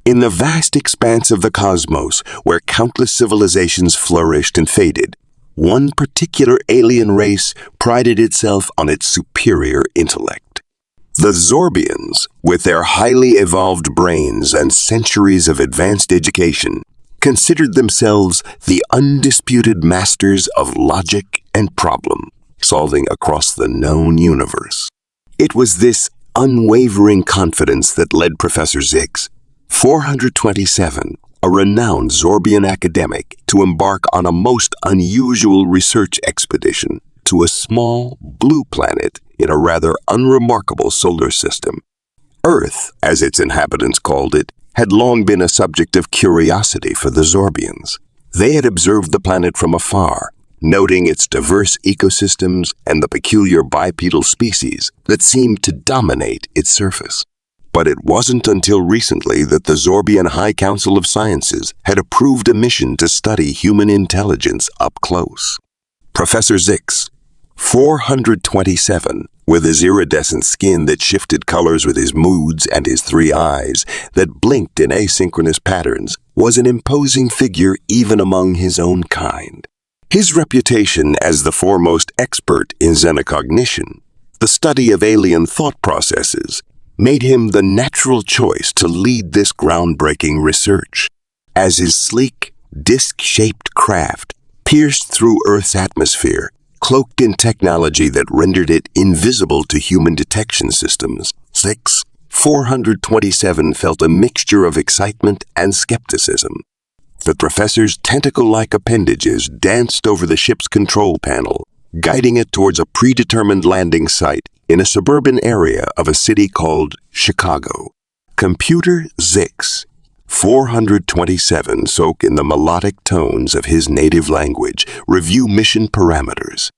In the vast expanse of the cosmos, where countless civilizations flourished and faded, one particular alien race prided itself on its superior intellect. The Zorbians, with their highly evolved brains and centuries of advanced education, considered themselves the undisputed masters of logic and problem-solving across the known universe. It was this unwavering confidence that led Professor Zyx-427, a renowned Zorbian academic, to embark on a most unusual research expedition to a small blue planet in a rather unremarkable solar system. Earth, as its inhabitants called it, had long been a subject of curiosity for the Zorbians. They had observed the planet from afar, noting its diverse ecosystems and the peculiar bipedal species that seemed to dominate its surface. But it wasn't until recently that the Zorbian High Council of Sciences had approved a mission to study human intelligence up close. Professor Zyx-427, with his iridescent skin that shifted colors with his moods and his 3 eyes that blinked in asynchronous patterns, was an imposing figure even among his own kind. His reputation as the foremost expert in xenocognition, the study of alien thought processes, made him the natural choice to lead this groundbreaking research. As his sleek, disc-shaped craft pierced through Earth's atmosphere, cloaked in technology that rendered it invisible to human detection systems, Zyx-427 felt a mixture of excitement and skepticism. The professor's tentacle-like appendages danced over the ship's control panel, guiding it towards a predetermined landing site in a suburban area of a city called Chicago. Computer Zyx-427 soak in the melodic tones of his native language, review mission parameters.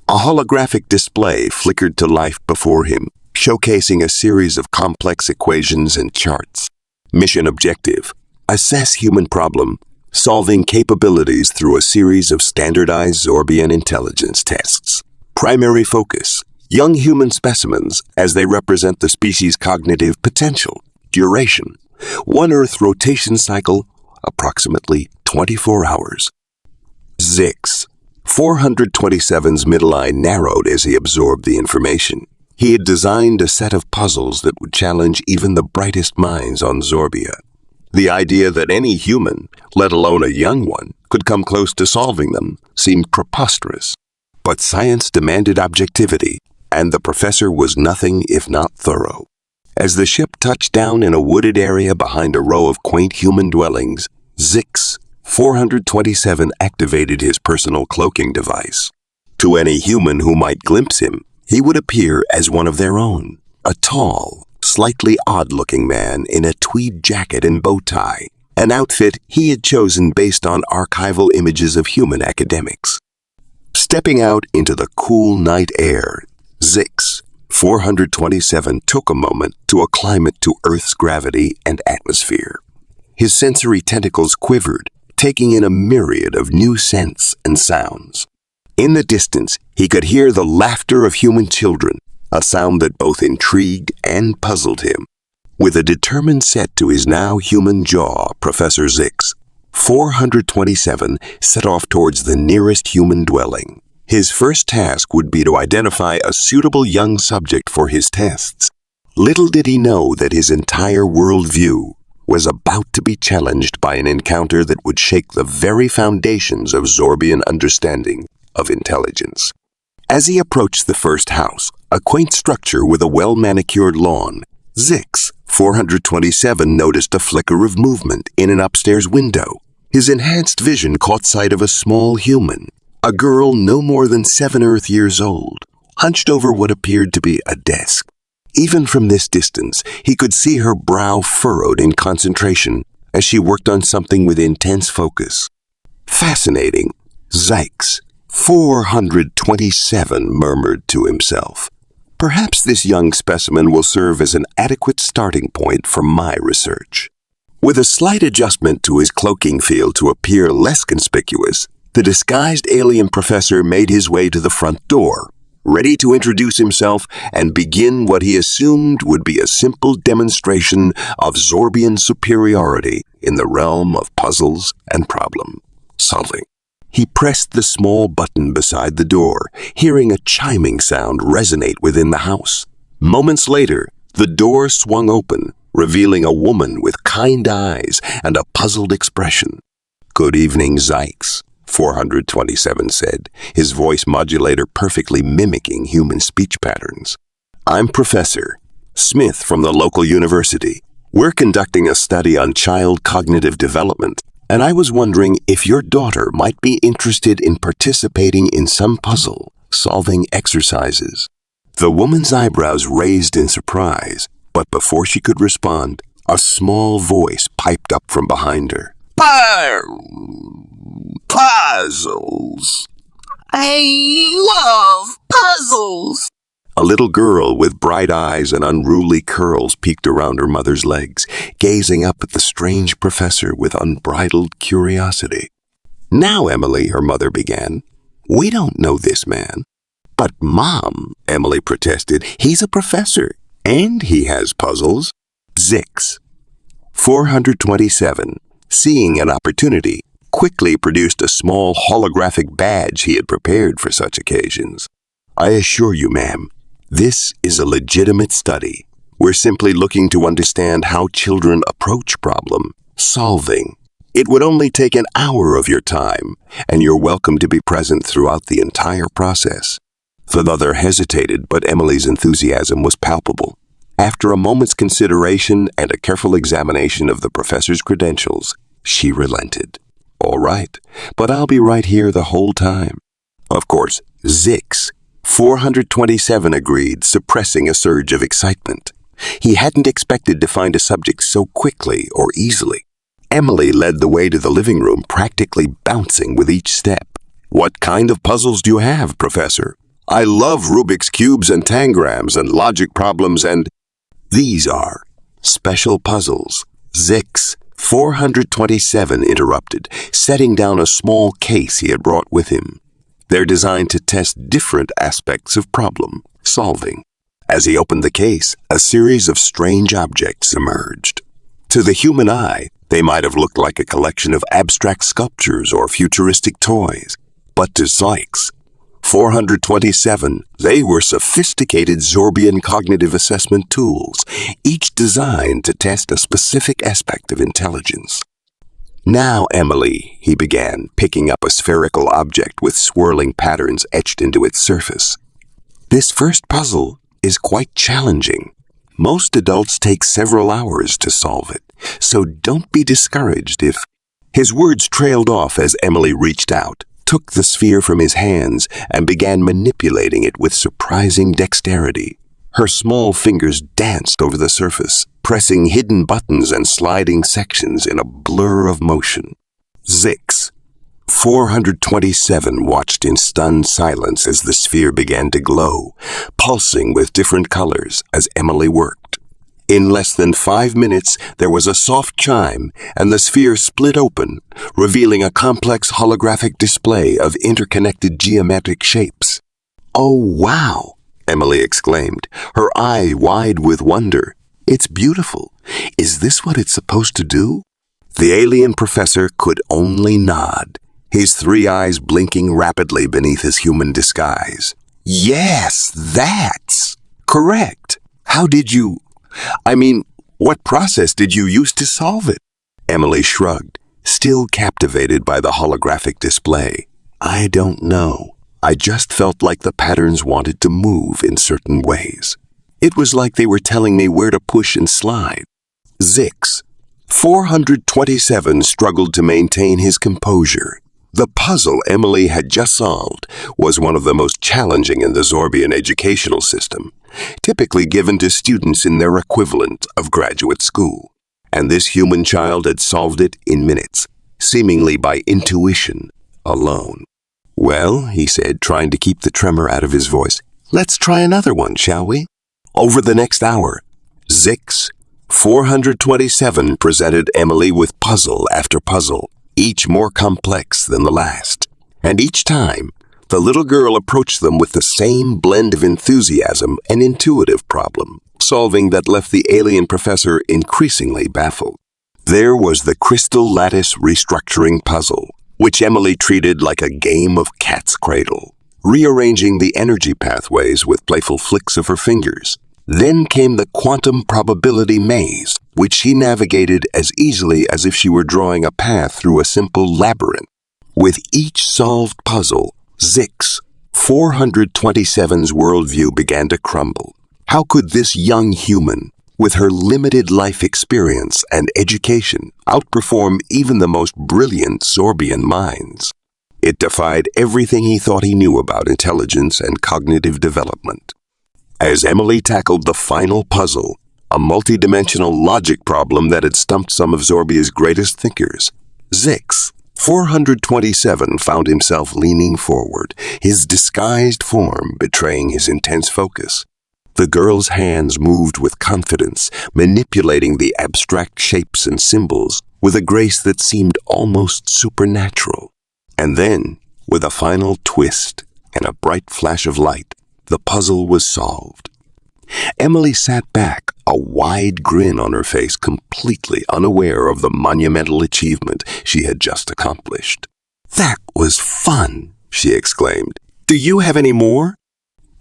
A holographic display flickered to life before him, showcasing a series of complex equations and charts. Mission objective: assess human problem-solving capabilities through a series of standardized Zorbian intelligence tests. Primary focus: young human specimens as they represent the species' cognitive potential. Duration: 1 Earth rotation cycle, approximately 24 hours. Zyx-427's middle eye narrowed as he absorbed the information. He had designed a set of puzzles that would challenge even the brightest minds on Zorbia. The idea that any human, let alone a young one, could come close to solving them seemed preposterous. But science demanded objectivity, and the professor was nothing if not thorough. As the ship touched down in a wooded area behind a row of quaint human dwellings, Zyx-427 activated his personal cloaking device. To any human who might glimpse him, he would appear as one of their own, a tall, slightly odd-looking man in a tweed jacket and bow tie, an outfit he had chosen based on archival images of human academics. Stepping out into the cool night air, Zyx-427 took a moment to acclimate to Earth's gravity and atmosphere. His sensory tentacles quivered, taking in a myriad of new scents and sounds. In the distance, he could hear the laughter of human children, a sound that both intrigued and puzzled him. With a determined set to his now human jaw, Professor Zyx-427 set off towards the nearest human dwelling. His first task would be to identify a suitable young subject for his tests. Little did he know that his entire worldview was about to be challenged by an encounter that would shake the very foundations of Zorbian understanding of intelligence. As he approached the first house, a quaint structure with a well-manicured lawn, Zyx-427 noticed a flicker of movement in an upstairs window. His enhanced vision caught sight of a small human, a girl no more than 7 Earth years old, hunched over what appeared to be a desk. Even from this distance, he could see her brow furrowed in concentration as she worked on something with intense focus. Fascinating, Zyx-427 murmured to himself. Perhaps this young specimen will serve as an adequate starting point for my research. With a slight adjustment to his cloaking field to appear less conspicuous, the disguised alien professor made his way to the front door. ready to introduce himself and begin what he assumed would be a simple demonstration of Zorbian superiority in the realm of puzzles and problem solving. He pressed the small button beside the door, hearing a chiming sound resonate within the house. Moments later, the door swung open, revealing a woman with kind eyes and a puzzled expression. "Good evening, Zyx," 427 said, his voice modulator perfectly mimicking human speech patterns. "I'm Professor Smith from the local university. We're conducting a study on child cognitive development, and I was wondering if your daughter might be interested in participating in some puzzle-solving exercises." The woman's eyebrows raised in surprise, but before she could respond, a small voice piped up from behind her. "Puzzles! I love puzzles!" A little girl with bright eyes and unruly curls peeked around her mother's legs, gazing up at the strange professor with unbridled curiosity. "Now, Emily," her mother began, "we don't know this man." "But, Mom," Emily protested, "he's a professor, and he has puzzles." Zyx-427, seeing an opportunity, quickly produced a small holographic badge he had prepared for such occasions. "I assure you, ma'am, this is a legitimate study. We're simply looking to understand how children approach problem solving. It would only take an hour of your time, and you're welcome to be present throughout the entire process." The mother hesitated, but Emily's enthusiasm was palpable. After a moment's consideration and a careful examination of the professor's credentials, she relented. "All right, but I'll be right here the whole time." Of course, Zyx-427 agreed, suppressing a surge of excitement. He hadn't expected to find a subject so quickly or easily. Emily led the way to the living room, practically bouncing with each step. "What kind of puzzles do you have, Professor? I love Rubik's Cubes and tangrams and logic problems and—" "These are special puzzles," Zyx-427 interrupted, setting down a small case he had brought with him. "They're designed to test different aspects of problem solving." As he opened the case, a series of strange objects emerged. To the human eye, they might have looked like a collection of abstract sculptures or futuristic toys. But to Zyx-427, they were sophisticated Zorbian cognitive assessment tools, each designed to test a specific aspect of intelligence. "Now, Emily," he began, picking up a spherical object with swirling patterns etched into its surface. "This first puzzle is quite challenging. Most adults take several hours to solve it, so don't be discouraged if—" His words trailed off as Emily reached out, took the sphere from his hands, and began manipulating it with surprising dexterity. Her small fingers danced over the surface, pressing hidden buttons and sliding sections in a blur of motion. Zyx-427 watched in stunned silence as the sphere began to glow, pulsing with different colors as Emily worked. In less than 5 minutes, there was a soft chime, and the sphere split open, revealing a complex holographic display of interconnected geometric shapes. "Oh, wow!" Emily exclaimed, her eye wide with wonder. "It's beautiful. Is this what it's supposed to do?" The alien professor could only nod, his 3 eyes blinking rapidly beneath his human disguise. "Yes, that's correct. How did you... what process did you use to solve it?" Emily shrugged, still captivated by the holographic display. "I don't know. I just felt like the patterns wanted to move in certain ways. It was like they were telling me where to push and slide." Zyx-427 struggled to maintain his composure. The puzzle Emily had just solved was one of the most challenging in the Zorbian educational system, typically given to students in their equivalent of graduate school. And this human child had solved it in minutes, seemingly by intuition alone. "Well," he said, trying to keep the tremor out of his voice, "let's try another one, shall we?" Over the next hour, Zyx-427 presented Emily with puzzle after puzzle, each more complex than the last. And each time, The little girl approached them with the same blend of enthusiasm and intuitive problem-solving that left the alien professor increasingly baffled. There was the crystal lattice restructuring puzzle, which Emily treated like a game of cat's cradle, rearranging the energy pathways with playful flicks of her fingers. Then came the quantum probability maze, which she navigated as easily as if she were drawing a path through a simple labyrinth. With each solved puzzle, Zyx-427's worldview began to crumble. How could this young human, with her limited life experience and education, outperform even the most brilliant Zorbian minds? It defied everything he thought he knew about intelligence and cognitive development. As Emily tackled the final puzzle, a multidimensional logic problem that had stumped some of Zorbia's greatest thinkers, Zyx-427 found himself leaning forward, his disguised form betraying his intense focus. The girl's hands moved with confidence, manipulating the abstract shapes and symbols with a grace that seemed almost supernatural. And then, with a final twist and a bright flash of light, the puzzle was solved. Emily sat back, a wide grin on her face, completely unaware of the monumental achievement she had just accomplished. "That was fun," she exclaimed. "Do you have any more?"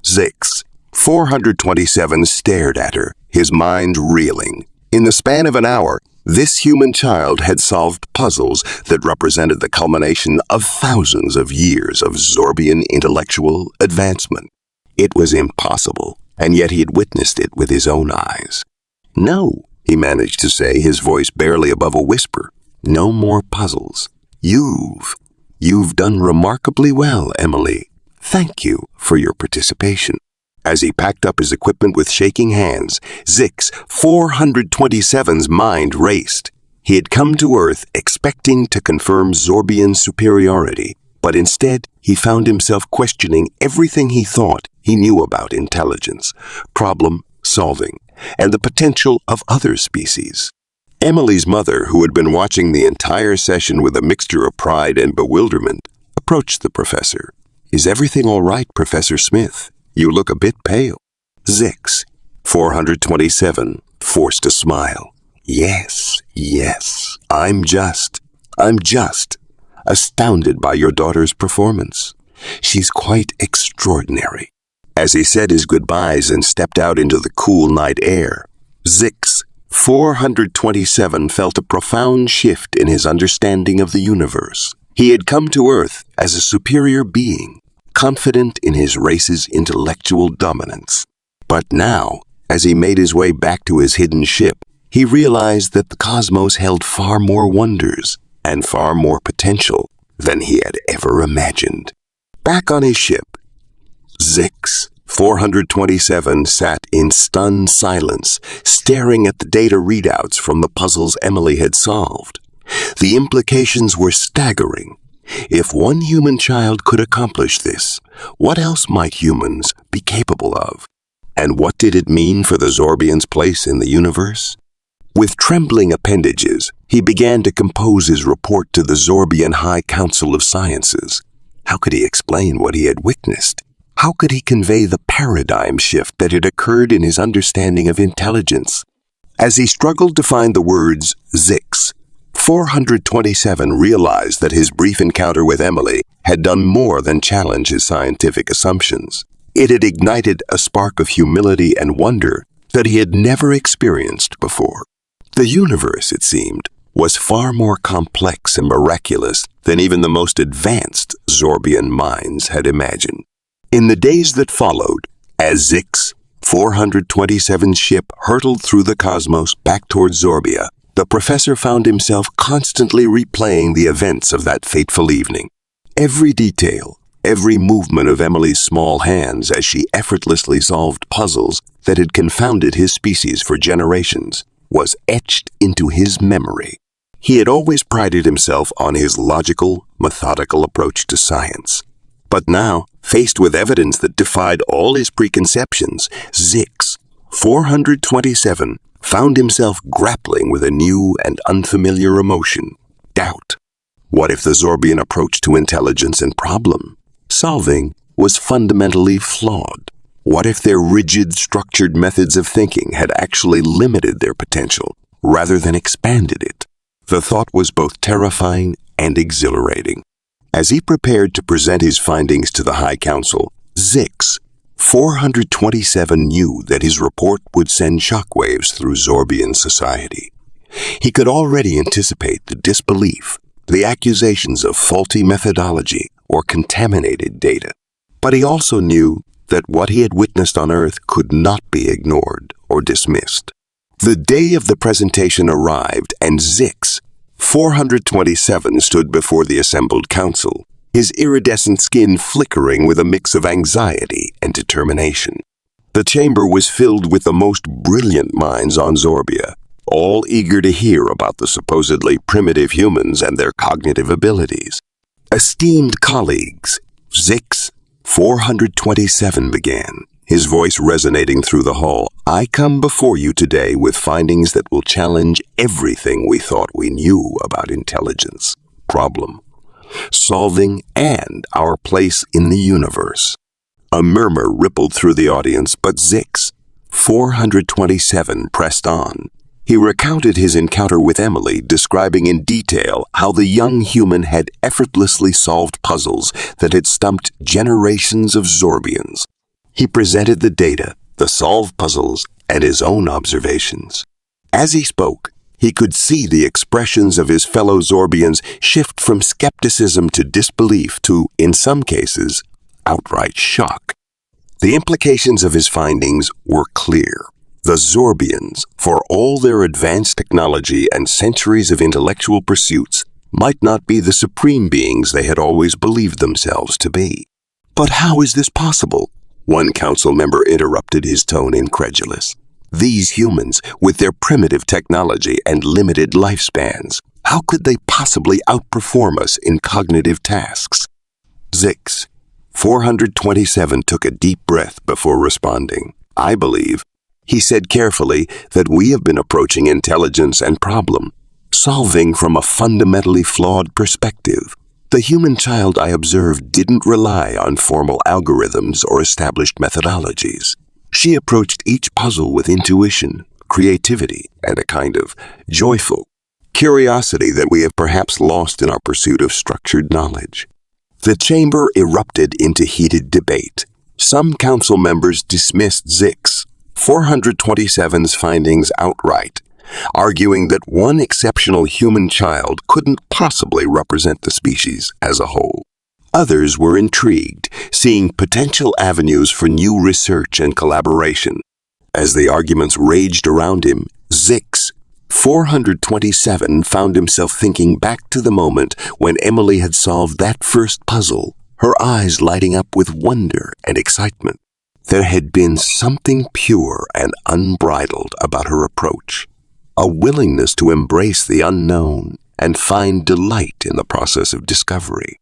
Zyx-427 stared at her, his mind reeling. In the span of an hour, this human child had solved puzzles that represented the culmination of thousands of years of Zorbian intellectual advancement. It was impossible, and yet he had witnessed it with his own eyes. "No," he managed to say, his voice barely above a whisper. "No more puzzles. You've done remarkably well, Emily. Thank you for your participation." As he packed up his equipment with shaking hands, Zyx-427's mind raced. He had come to Earth expecting to confirm Zorbian superiority, but instead he found himself questioning everything he thought he knew about intelligence, problem-solving, and the potential of other species. Emily's mother, who had been watching the entire session with a mixture of pride and bewilderment, approached the professor. "Is everything all right, Professor Smith? You look a bit pale." Zyx-427 forced a smile. Yes, I'm just astounded by your daughter's performance. She's quite extraordinary." As he said his goodbyes and stepped out into the cool night air, Zyx-427 felt a profound shift in his understanding of the universe. He had come to Earth as a superior being, confident in his race's intellectual dominance. But now, as he made his way back to his hidden ship, he realized that the cosmos held far more wonders and far more potential than he had ever imagined. Back on his ship, Zyx-427 sat in stunned silence, staring at the data readouts from the puzzles Emily had solved. The implications were staggering. If one human child could accomplish this, what else might humans be capable of? And what did it mean for the Zorbians' place in the universe? With trembling appendages, he began to compose his report to the Zorbian High Council of Sciences. How could he explain what he had witnessed? How could he convey the paradigm shift that had occurred in his understanding of intelligence? As he struggled to find the words, Zyx-427 realized that his brief encounter with Emily had done more than challenge his scientific assumptions. It had ignited a spark of humility and wonder that he had never experienced before. The universe, it seemed, was far more complex and miraculous than even the most advanced Zorbian minds had imagined. In the days that followed, as Zyx-427's ship hurtled through the cosmos back toward Zorbia, the professor found himself constantly replaying the events of that fateful evening. Every detail, every movement of Emily's small hands as she effortlessly solved puzzles that had confounded his species for generations, was etched into his memory. He had always prided himself on his logical, methodical approach to science. But now, faced with evidence that defied all his preconceptions, Zyx-427 found himself grappling with a new and unfamiliar emotion, doubt. What if the Zorbian approach to intelligence and problem solving was fundamentally flawed. What if their rigid, structured methods of thinking had actually limited their potential rather than expanded it? The thought was both terrifying and exhilarating. As he prepared to present his findings to the High Council, Zyx-427 knew that his report would send shockwaves through Zorbian society. He could already anticipate the disbelief, the accusations of faulty methodology or contaminated data. But he also knew that what he had witnessed on Earth could not be ignored or dismissed. The day of the presentation arrived, and Zyx-427 stood before the assembled council, his iridescent skin flickering with a mix of anxiety and determination. The chamber was filled with the most brilliant minds on Zorbia, all eager to hear about the supposedly primitive humans and their cognitive abilities. Esteemed colleagues, Zyx-427 began, his voice resonating through the hall. I come before you today with findings that will challenge everything we thought we knew about intelligence, problem solving, and our place in the universe. A murmur rippled through the audience, but Zyx-427 pressed on. He recounted his encounter with Emily, describing in detail how the young human had effortlessly solved puzzles that had stumped generations of Zorbians. He presented the data, the solved puzzles, and his own observations. As he spoke, he could see the expressions of his fellow Zorbians shift from skepticism to disbelief to, in some cases, outright shock. The implications of his findings were clear. The Zorbians, for all their advanced technology and centuries of intellectual pursuits, might not be the supreme beings they had always believed themselves to be. But how is this possible? One council member interrupted, his tone incredulous. These humans, with their primitive technology and limited lifespans, how could they possibly outperform us in cognitive tasks? Zyx-427 took a deep breath before responding. I believe, he said carefully, that we have been approaching intelligence and problem solving from a fundamentally flawed perspective. The human child I observed didn't rely on formal algorithms or established methodologies. She approached each puzzle with intuition, creativity, and a kind of joyful curiosity that we have perhaps lost in our pursuit of structured knowledge. The chamber erupted into heated debate. Some council members dismissed Zyx-427's findings outright, arguing that one exceptional human child couldn't possibly represent the species as a whole. Others were intrigued, seeing potential avenues for new research and collaboration. As the arguments raged around him, Zyx-427 found himself thinking back to the moment when Emily had solved that first puzzle, her eyes lighting up with wonder and excitement. There had been something pure and unbridled about her approach, a willingness to embrace the unknown and find delight in the process of discovery.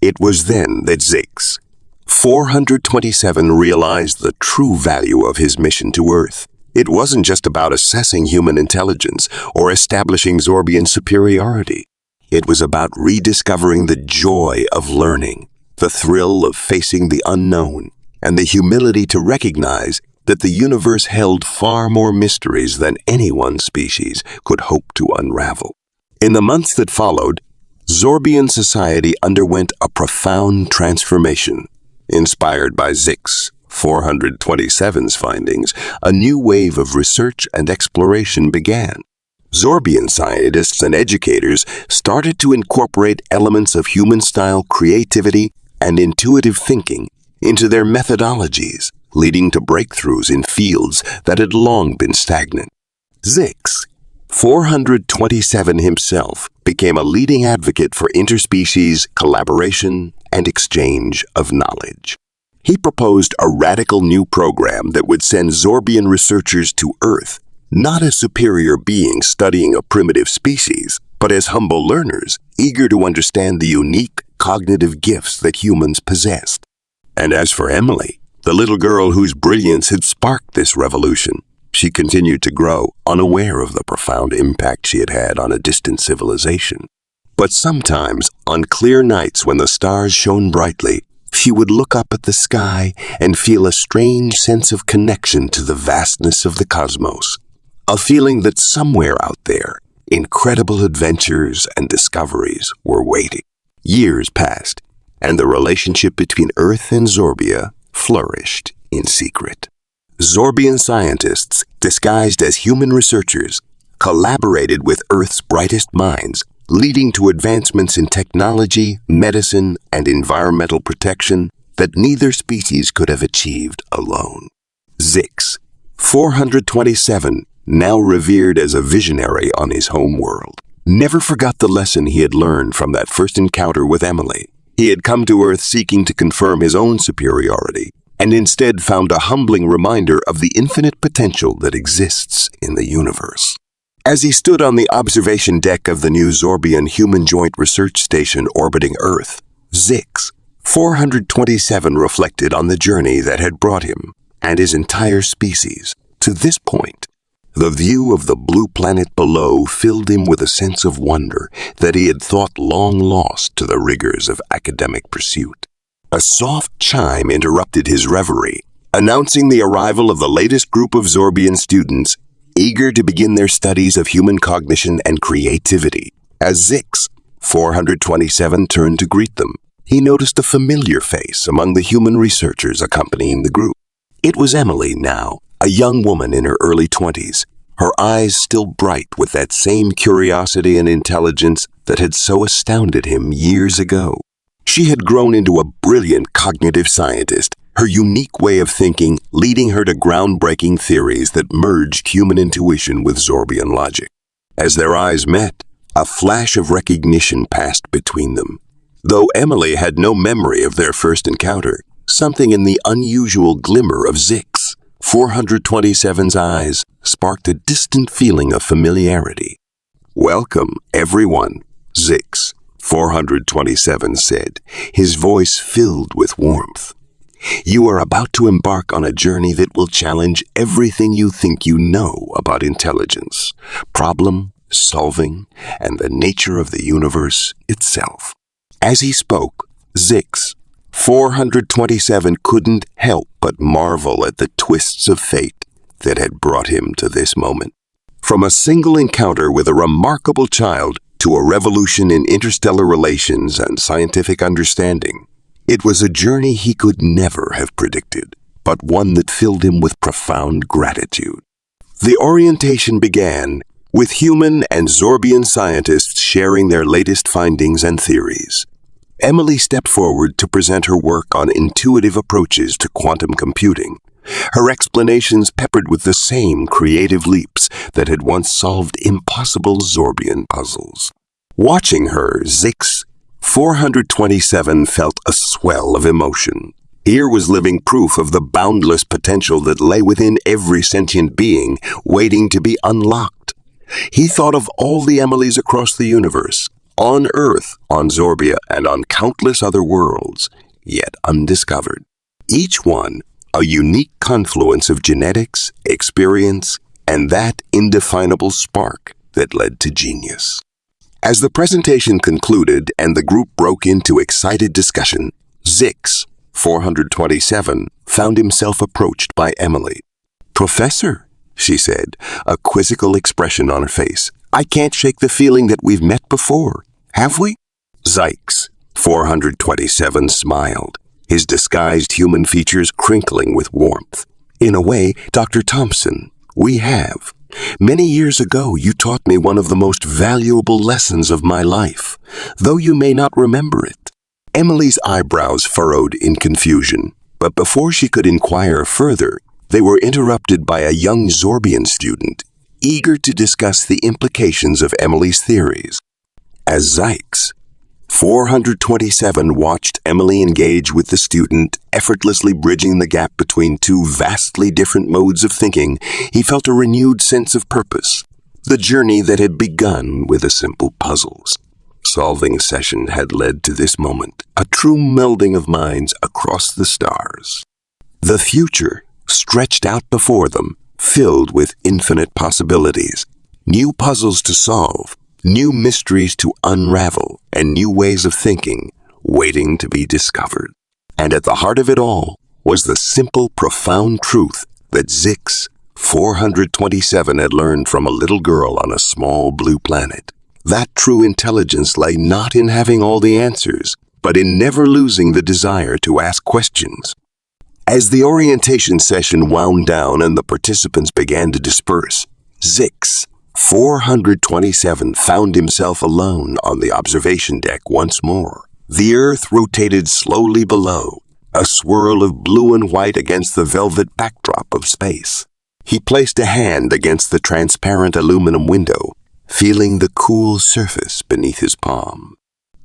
It was then that Zyx-427 realized the true value of his mission to Earth. It wasn't just about assessing human intelligence or establishing Zorbian superiority. It was about rediscovering the joy of learning, the thrill of facing the unknown, and the humility to recognize that the universe held far more mysteries than any one species could hope to unravel. In the months that followed, Zorbian society underwent a profound transformation. Inspired by Zyx-427's findings, a new wave of research and exploration began. Zorbian scientists and educators started to incorporate elements of human-style creativity and intuitive thinking into their methodologies, leading to breakthroughs in fields that had long been stagnant. Zyx-427 himself became a leading advocate for interspecies collaboration and exchange of knowledge. He proposed a radical new program that would send Zorbian researchers to Earth, not as superior beings studying a primitive species, but as humble learners, eager to understand the unique cognitive gifts that humans possessed. And as for Emily, the little girl whose brilliance had sparked this revolution, she continued to grow, unaware of the profound impact she had had on a distant civilization. But sometimes, on clear nights when the stars shone brightly, She would look up at the sky and feel a strange sense of connection to the vastness of the cosmos, a feeling that somewhere out there, incredible adventures and discoveries were waiting. Years passed, and the relationship between Earth and Zorbia flourished in secret. Zorbian scientists, disguised as human researchers, collaborated with Earth's brightest minds, leading to advancements in technology, medicine, and environmental protection that neither species could have achieved alone. Zyx-427, now revered as a visionary on his home world, never forgot the lesson he had learned from that first encounter with Emily. He had come to Earth seeking to confirm his own superiority, and instead found a humbling reminder of the infinite potential that exists in the universe. As he stood on the observation deck of the new Zorbian Human Joint Research Station orbiting Earth, Zyx-427 reflected on the journey that had brought him and his entire species to this point. The view of the blue planet below filled him with a sense of wonder that he had thought long lost to the rigors of academic pursuit. A soft chime interrupted his reverie, announcing the arrival of the latest group of Zorbian students eager to begin their studies of human cognition and creativity. As Zyx-427 turned to greet them, he noticed a familiar face among the human researchers accompanying the group. It was Emily now, a young woman in her early 20s, her eyes still bright with that same curiosity and intelligence that had so astounded him years ago. She had grown into a brilliant cognitive scientist, her unique way of thinking leading her to groundbreaking theories that merged human intuition with Zorbian logic. As their eyes met, a flash of recognition passed between them. Though Emily had no memory of their first encounter, something in the unusual glimmer of Zyx-427's eyes sparked a distant feeling of familiarity. "Welcome, everyone," Zyx-427 said, his voice filled with warmth. "You are about to embark on a journey that will challenge everything you think you know about intelligence, problem solving, and the nature of the universe itself." As he spoke, Zyx-427 couldn't help but marvel at the twists of fate that had brought him to this moment. From a single encounter with a remarkable child to a revolution in interstellar relations and scientific understanding, it was a journey he could never have predicted, but one that filled him with profound gratitude. The orientation began with human and Zorbian scientists sharing their latest findings and theories. Emily stepped forward to present her work on intuitive approaches to quantum computing, her explanations peppered with the same creative leaps that had once solved impossible Zorbian puzzles. Watching her, Zyx-427 felt a swell of emotion. Here was living proof of the boundless potential that lay within every sentient being, waiting to be unlocked. He thought of all the Emilys across the universe, on Earth, on Zorbia, and on countless other worlds, yet undiscovered. Each one a unique confluence of genetics, experience, and that indefinable spark that led to genius. As the presentation concluded and the group broke into excited discussion, Zyx-427 found himself approached by Emily. "Professor," she said, a quizzical expression on her face, "I can't shake the feeling that we've met before. Have we?" Zyx-427 smiled, his disguised human features crinkling with warmth. "In a way, Dr. Thompson, we have. Many years ago, you taught me one of the most valuable lessons of my life, though you may not remember it." Emily's eyebrows furrowed in confusion, but before she could inquire further, they were interrupted by a young Zorbian student, eager to discuss the implications of Emily's theories. As Zyx-427 watched Emily engage with the student, effortlessly bridging the gap between two vastly different modes of thinking, he felt a renewed sense of purpose. The journey that had begun with a simple puzzles-solving session had led to this moment, a true melding of minds across the stars. The future stretched out before them, filled with infinite possibilities, new puzzles to solve, new mysteries to unravel, and new ways of thinking waiting to be discovered. And at the heart of it all was the simple, profound truth that Zyx-427 had learned from a little girl on a small blue planet. That true intelligence lay not in having all the answers, but in never losing the desire to ask questions. As the orientation session wound down and the participants began to disperse, Zyx-427 found himself alone on the observation deck once more. The Earth rotated slowly below, a swirl of blue and white against the velvet backdrop of space. He placed a hand against the transparent aluminum window, feeling the cool surface beneath his palm.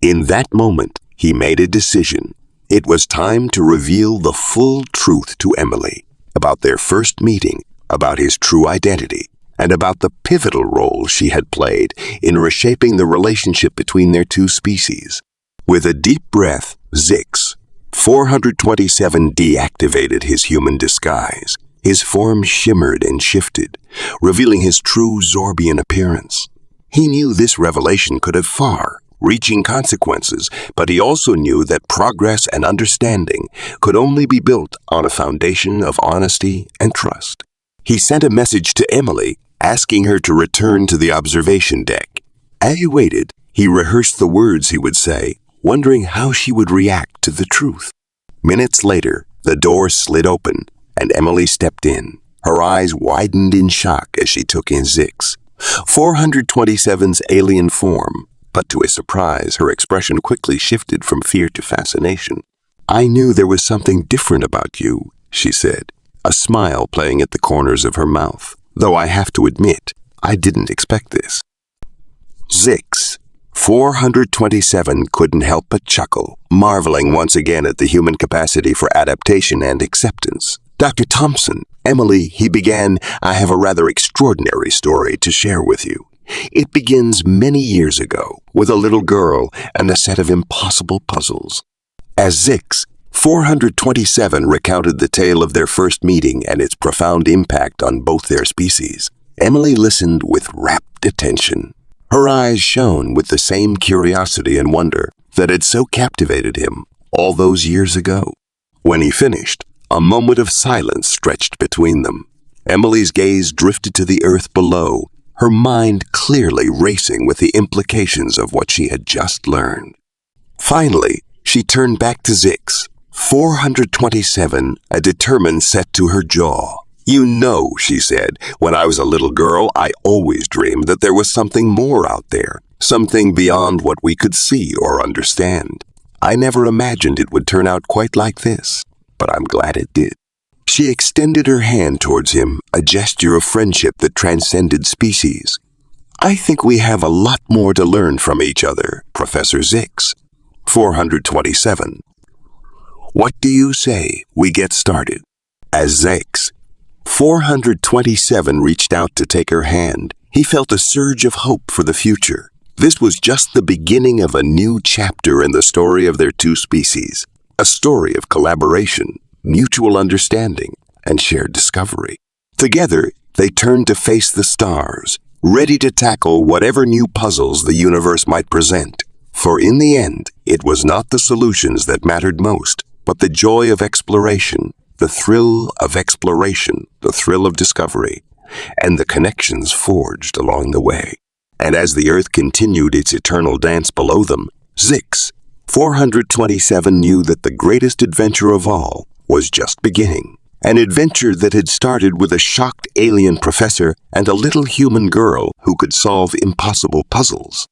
In that moment, he made a decision. It was time to reveal the full truth to Emily about their first meeting, about his true identity, and about the pivotal role she had played in reshaping the relationship between their two species. With a deep breath, Zyx-427 deactivated his human disguise. His form shimmered and shifted, revealing his true Zorbian appearance. He knew this revelation could have far-reaching consequences, but he also knew that progress and understanding could only be built on a foundation of honesty and trust. He sent a message to Emily, asking her to return to the observation deck. As he waited, he rehearsed the words he would say, wondering how she would react to the truth. Minutes later, the door slid open, and Emily stepped in. Her eyes widened in shock as she took in Zyx-427's alien form, but to his surprise, her expression quickly shifted from fear to fascination. "I knew there was something different about you," she said, a smile playing at the corners of her mouth, "though I have to admit, I didn't expect this." Zyx-427 couldn't help but chuckle, marveling once again at the human capacity for adaptation and acceptance. "Dr. Thompson, Emily," he began, "I have a rather extraordinary story to share with you. It begins many years ago with a little girl and a set of impossible puzzles." As Zyx-427 recounted the tale of their first meeting and its profound impact on both their species, Emily listened with rapt attention. Her eyes shone with the same curiosity and wonder that had so captivated him all those years ago. When he finished, a moment of silence stretched between them. Emily's gaze drifted to the earth below, her mind clearly racing with the implications of what she had just learned. Finally, she turned back to Zyx-427, a determined set to her jaw. "You know," she said, "when I was a little girl, I always dreamed that there was something more out there, something beyond what we could see or understand. I never imagined it would turn out quite like this, but I'm glad it did." She extended her hand towards him, a gesture of friendship that transcended species. "I think we have a lot more to learn from each other, Professor Zyx-427. What do you say we get started?" As Zyx-427 reached out to take her hand, he felt a surge of hope for the future. This was just the beginning of a new chapter in the story of their two species, a story of collaboration, mutual understanding, and shared discovery. Together, they turned to face the stars, ready to tackle whatever new puzzles the universe might present. For in the end, it was not the solutions that mattered most, but the joy of exploration, the thrill of exploration, the thrill of discovery, and the connections forged along the way. And as the Earth continued its eternal dance below them, Zyx-427 knew that the greatest adventure of all was just beginning. An adventure that had started with a shocked alien professor and a little human girl who could solve impossible puzzles.